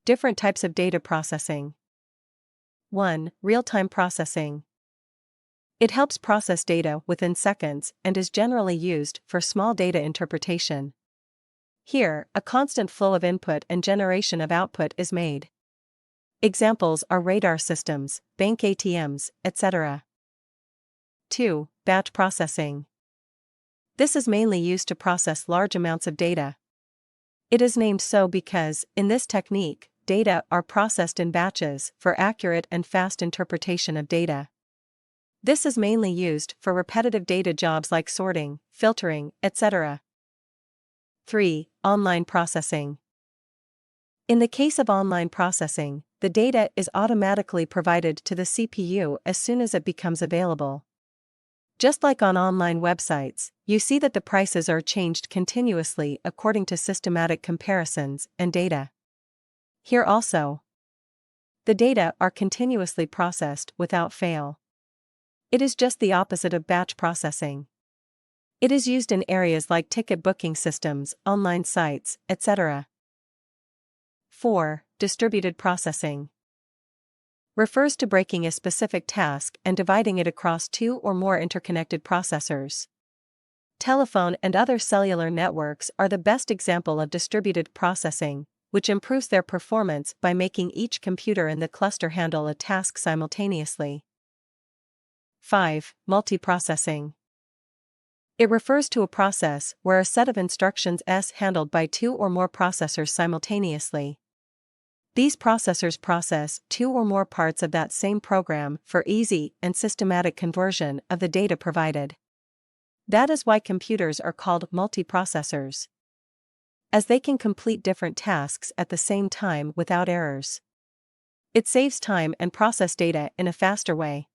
Different types of data processing. 1. Real-time processing. It helps process data within seconds and is generally used for small data interpretation. Here, a constant flow of input and generation of output is made. Examples are radar systems, bank ATMs, etc. 2. Batch processing. This is mainly used to process large amounts of data. It is named so because, in this technique, data are processed in batches for accurate and fast interpretation of data. This is mainly used for repetitive data jobs like sorting, filtering, etc. 3. Online processing. In the case of online processing, the data is automatically provided to the CPU as soon as it becomes available. Just like on online websites, you see that the prices are changed continuously according to systematic comparisons and data. Here also, the data are continuously processed without fail. It is just the opposite of batch processing. It is used in areas like ticket booking systems, online sites, etc. 4. Distributed processing. Refers to breaking a specific task and dividing it across two or more interconnected processors. Telephone and other cellular networks are the best example of distributed processing, which improves their performance by making each computer in the cluster handle a task simultaneously. 5. Multiprocessing. It refers to a process where a set of instructions is handled by two or more processors simultaneously. These processors process two or more parts of that same program for easy and systematic conversion of the data provided. That is why computers are called multiprocessors, as they can complete different tasks at the same time without errors. It saves time and process data in a faster way.